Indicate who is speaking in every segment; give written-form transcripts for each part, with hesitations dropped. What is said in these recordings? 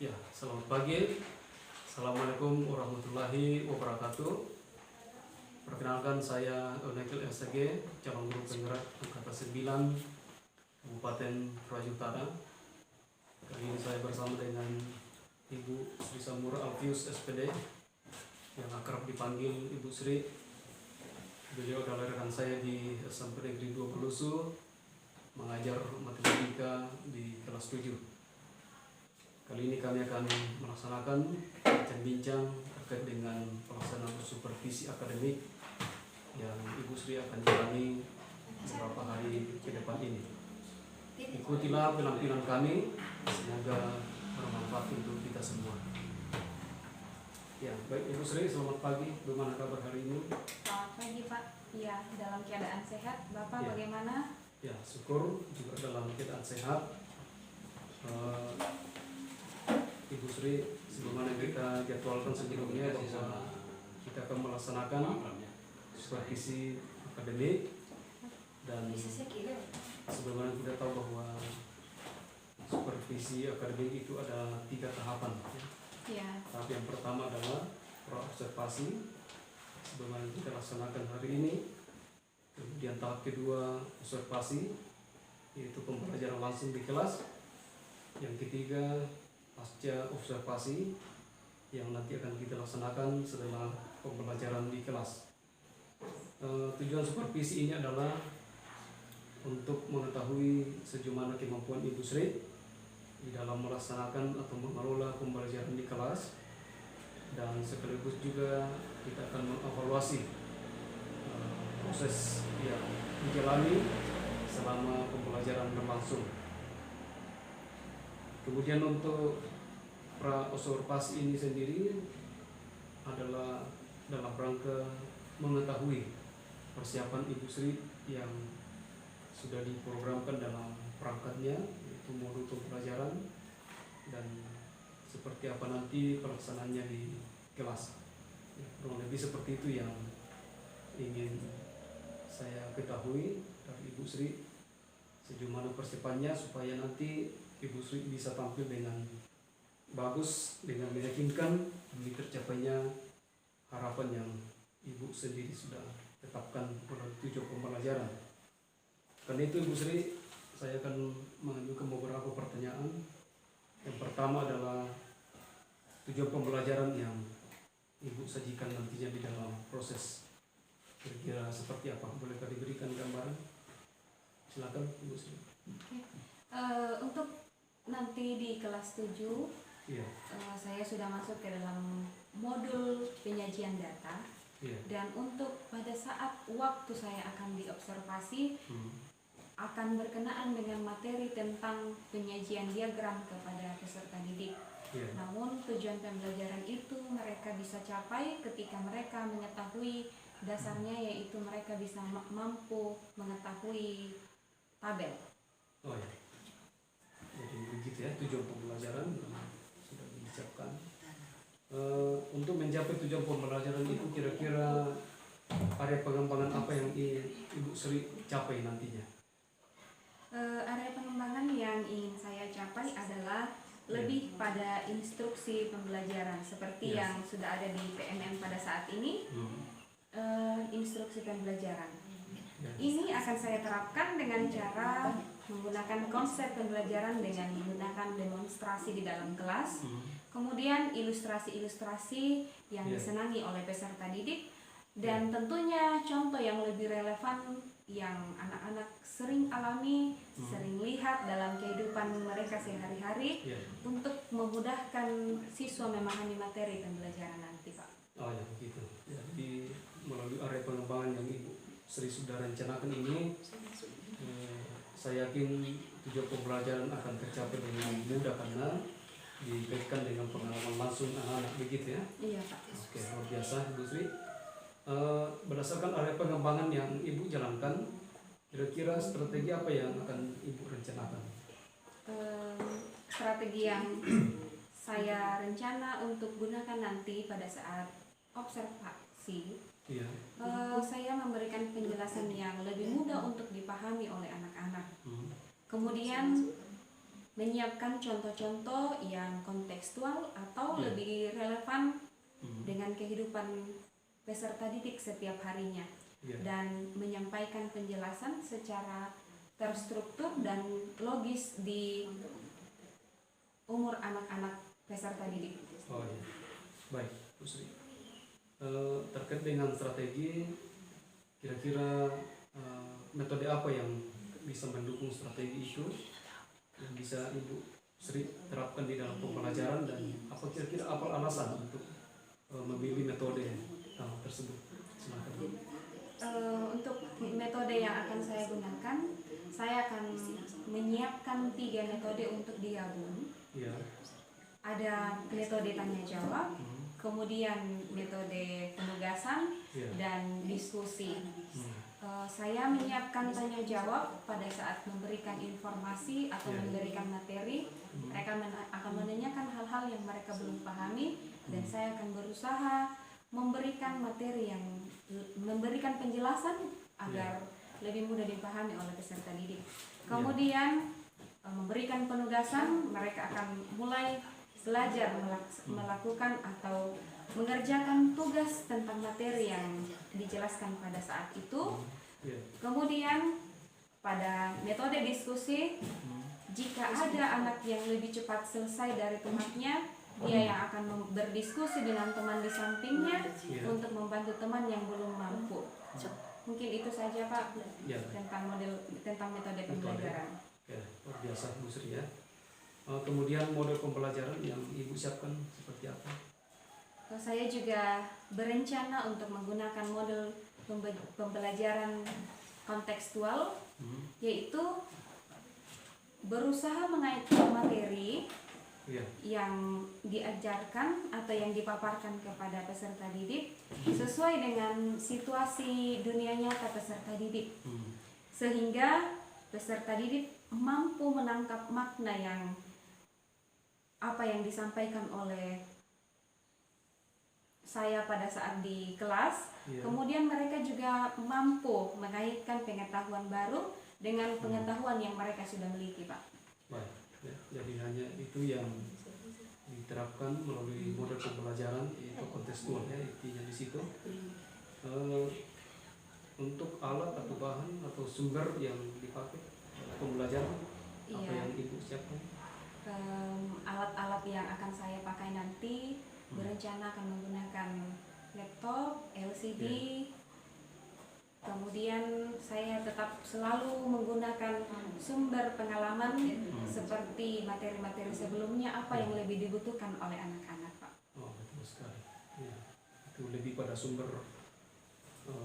Speaker 1: Ya, selamat pagi. Assalamualaikum warahmatullahi wabarakatuh. Perkenalkan saya Onekil SG, calon guru penggerak angkatan 9 Kabupaten Toraja Utara. Kali ini saya bersama dengan Ibu Sri Samura Alfius SPD yang akrab dipanggil Ibu Sri. Beliau adalah rekan saya di SMP Negeri 2 Belusu, mengajar matematika di kelas 7. Kali ini kami akan melaksanakan bincang-bincang terkait dengan pelaksanaan supervisi akademik yang Ibu Sri akan jalani beberapa hari ke depan ini. Ikutilah penampilan kami, semoga bermanfaat untuk kita semua. Ya, baik Ibu Sri, selamat pagi. Bagaimana kabar hari ini?
Speaker 2: Selamat pagi Pak. Ya, dalam keadaan sehat. Bapak
Speaker 1: Ya.
Speaker 2: bagaimana?
Speaker 1: Ya, syukur juga dalam keadaan sehat. Ibu Sri, sebagaimana kita jadwalkan sebelumnya bahwa kita akan melaksanakan supervisi akademik, dan sebagaimana kita tahu bahwa supervisi akademik itu ada 3 tahapan.
Speaker 2: Ya.
Speaker 1: Tahap yang pertama adalah praobservasi, sebagaimana kita laksanakan hari ini. Kemudian tahap kedua observasi, yaitu pembelajaran langsung di kelas. Yang ketiga pasca observasi yang nanti akan kita laksanakan setelah pembelajaran di kelas. Tujuan supervisi ini adalah untuk mengetahui sejauh mana kemampuan Ibu Sri di dalam melaksanakan atau mengelola pembelajaran di kelas, dan sekaligus juga kita akan mengevaluasi proses yang dijalani selama pembelajaran berlangsung. Kemudian untuk praobservasi ini sendiri adalah dalam rangka mengetahui persiapan Ibu Sri yang sudah diprogramkan dalam perangkatnya, yaitu modul pembelajaran, dan seperti apa nanti pelaksanaannya di kelas. Ya, kurang lebih seperti itu yang ingin saya ketahui dari Ibu Sri, sejauh mana persiapannya supaya nanti Ibu Sri bisa tampil dengan bagus, dengan meyakinkan demi tercapainya harapan yang Ibu sendiri sudah tetapkan melalui tujuan pembelajaran. Karena itu Ibu Sri, saya akan mengajukan beberapa pertanyaan. Yang pertama adalah tujuan pembelajaran yang Ibu sajikan nantinya di dalam proses. Kira-kira seperti apa? Bolehkah diberikan gambaran? Silakan Ibu Sri.
Speaker 2: Oke. Untuk nanti di kelas 7,
Speaker 1: Iya.
Speaker 2: saya sudah masuk ke dalam modul penyajian data.
Speaker 1: Iya.
Speaker 2: Dan untuk pada saat waktu saya akan diobservasi, akan berkenaan dengan materi tentang penyajian diagram kepada peserta didik.
Speaker 1: Iya.
Speaker 2: Namun tujuan pembelajaran itu mereka bisa capai ketika mereka mengetahui dasarnya, yaitu mereka bisa mampu mengetahui tabel.
Speaker 1: Oh ya. Jadi begitu ya tujuan pembelajaran sudah diucapkan. Untuk mencapai tujuan pembelajaran itu kira-kira area pengembangan apa yang Ibu Sri capai nantinya?
Speaker 2: Area pengembangan yang ingin saya capai adalah lebih pada instruksi pembelajaran seperti yang sudah ada di PMM pada saat ini. Instruksi pembelajaran ini akan saya terapkan dengan cara menggunakan konsep pembelajaran dengan menggunakan demonstrasi di dalam kelas, kemudian ilustrasi-ilustrasi yang disenangi oleh peserta didik, dan tentunya contoh yang lebih relevan yang anak-anak sering alami, sering lihat dalam kehidupan mereka sehari-hari, untuk memudahkan siswa memahami materi pembelajaran nanti, Pak.
Speaker 1: Oh ya begitu. Jadi melalui area pengembangan yang Ibu Sri sudah rencanakan ini, saya yakin tujuan pembelajaran akan tercapai dengan mudah karena dikaitkan dengan pengalaman langsung anak-anak, begitu ya?
Speaker 2: Iya Pak.
Speaker 1: Oke, luar biasa Ibu Sri. Berdasarkan area pengembangan yang Ibu jalankan, kira-kira strategi apa yang akan Ibu rencanakan?
Speaker 2: Strategi yang saya rencana untuk gunakan nanti pada saat observasi, saya memberikan penjelasan yang lebih mudah untuk dipahami oleh anak-anak. Kemudian menyiapkan contoh-contoh yang kontekstual atau lebih relevan dengan kehidupan peserta didik setiap harinya, dan menyampaikan penjelasan secara terstruktur dan logis di umur anak-anak peserta didik.
Speaker 1: Oh iya, baik Bu Sri. Terkait dengan strategi, kira-kira metode apa yang bisa mendukung strategi itu yang bisa Ibu Sri terapkan di dalam pembelajaran, dan apa kira-kira apa alasan untuk memilih metode tersebut? Silakan.
Speaker 2: Untuk metode yang akan saya gunakan, saya akan menyiapkan 3 metode untuk digabung.
Speaker 1: Ya.
Speaker 2: Ada metode tanya jawab, kemudian metode penugasan, dan diskusi. Saya menyiapkan tanya jawab pada saat memberikan informasi atau memberikan materi. Mereka akan menanyakan hal-hal yang mereka belum pahami, dan saya akan berusaha memberikan materi yang memberikan penjelasan agar lebih mudah dipahami oleh peserta didik. Kemudian memberikan penugasan, mereka akan mulai belajar melakukan atau mengerjakan tugas tentang materi yang dijelaskan pada saat itu. Kemudian pada metode diskusi, jika ada anak yang lebih cepat selesai dari temannya, dia yang akan berdiskusi dengan teman di sampingnya untuk membantu teman yang belum mampu. Mungkin itu saja Pak tentang metode pembelajaran.
Speaker 1: Ya, luar biasa Bu Sri ya. Kemudian model pembelajaran yang Ibu siapkan seperti apa?
Speaker 2: Saya juga berencana untuk menggunakan model pembelajaran kontekstual, yaitu berusaha mengaitkan materi yang diajarkan atau yang dipaparkan kepada peserta didik sesuai dengan situasi dunia nyata peserta didik, sehingga peserta didik mampu menangkap makna yang apa yang disampaikan oleh saya pada saat di kelas. Kemudian mereka juga mampu mengaitkan pengetahuan baru dengan pengetahuan yang mereka sudah miliki, Pak.
Speaker 1: Baik, ya. Jadi hanya itu yang diterapkan melalui model pembelajaran, yaitu kontekstual ya, intinya di situ. Untuk alat atau bahan atau sumber yang dipakai pembelajaran, apa yang Ibu siapkan?
Speaker 2: Alat-alat yang akan saya pakai nanti berencana akan menggunakan laptop, LCD, kemudian saya tetap selalu menggunakan sumber pengalaman seperti materi-materi sebelumnya, apa yang lebih dibutuhkan oleh anak-anak, Pak.
Speaker 1: Oh, betul sekali. Ya, itu lebih pada sumber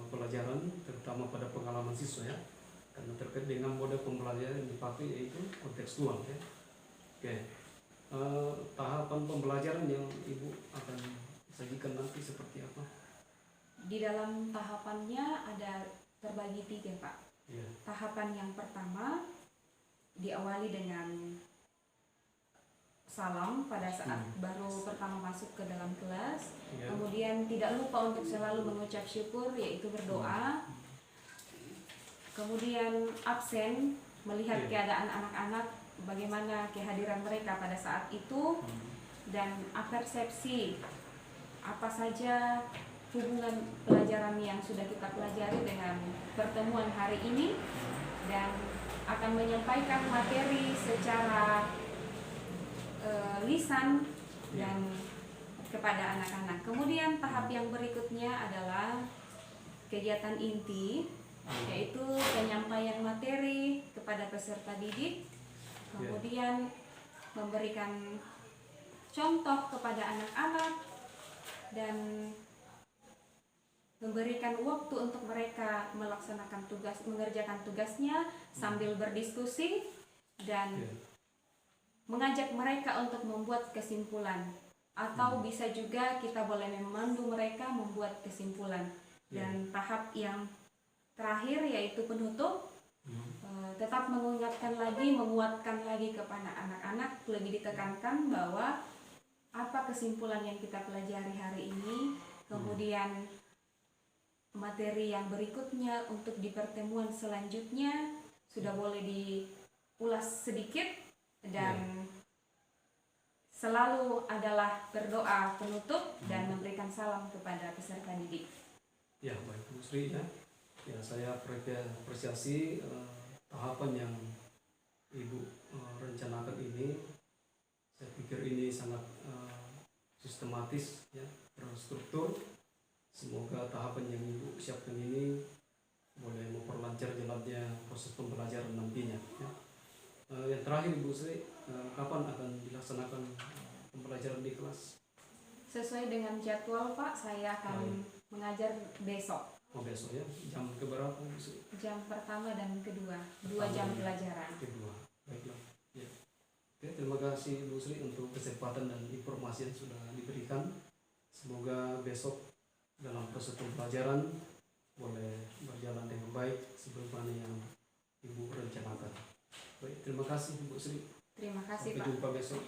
Speaker 1: pelajaran, terutama pada pengalaman siswa ya, karena terkait dengan model pembelajaran yang dipakai yaitu kontekstual ya. Oke. Tahapan pembelajaran yang Ibu akan sajikan nanti seperti apa?
Speaker 2: Di dalam tahapannya ada terbagi 3, Pak. Tahapan yang pertama diawali dengan salam pada saat baru pertama masuk ke dalam kelas. Kemudian tidak lupa untuk selalu mengucap syukur, yaitu berdoa. Kemudian absen, melihat keadaan anak-anak, bagaimana kehadiran mereka pada saat itu, dan apersepsi apa saja hubungan pelajaran yang sudah kita pelajari dengan pertemuan hari ini, dan akan menyampaikan materi secara lisan dan kepada anak-anak. Kemudian tahap yang berikutnya adalah kegiatan inti, yaitu penyampaian materi kepada peserta didik, kemudian memberikan contoh kepada anak-anak, dan memberikan waktu untuk mereka melaksanakan tugas, mengerjakan tugasnya sambil berdiskusi, dan mengajak mereka untuk membuat kesimpulan, atau bisa juga kita boleh memandu mereka membuat kesimpulan. Dan tahap yang terakhir yaitu penutup, tetap menguatkan lagi kepada anak-anak, lebih ditekankan bahwa apa kesimpulan yang kita pelajari hari ini, kemudian materi yang berikutnya untuk di pertemuan selanjutnya sudah boleh diulas sedikit, dan selalu adalah berdoa penutup dan memberikan salam kepada peserta didik.
Speaker 1: Ya, baik Bu Sri ya. Ya, saya apresiasi tahapan yang Ibu rencanakan ini. Saya pikir ini sangat sistematis ya, terstruktur. Semoga tahapan yang Ibu siapkan ini boleh memperlancar jalannya proses pembelajaran nantinya ya. Yang terakhir Ibu Sri, kapan akan dilaksanakan pembelajaran di kelas?
Speaker 2: Sesuai dengan jadwal Pak, saya akan mengajar besok.
Speaker 1: Oh, besok ya, jam keberapa Bu Sri?
Speaker 2: Jam pertama dan kedua, 2 jam pelajaran.
Speaker 1: Kedua, baiklah. Ya. Oke, terima kasih Bu Sri untuk kesempatan dan informasi yang sudah diberikan. Semoga besok dalam proses pembelajaran boleh berjalan dengan baik sebagaimana yang Ibu rencanakan. Baik, terima kasih Bu Sri.
Speaker 2: Terima kasih
Speaker 1: Sampai
Speaker 2: Pak.
Speaker 1: jumpa besok.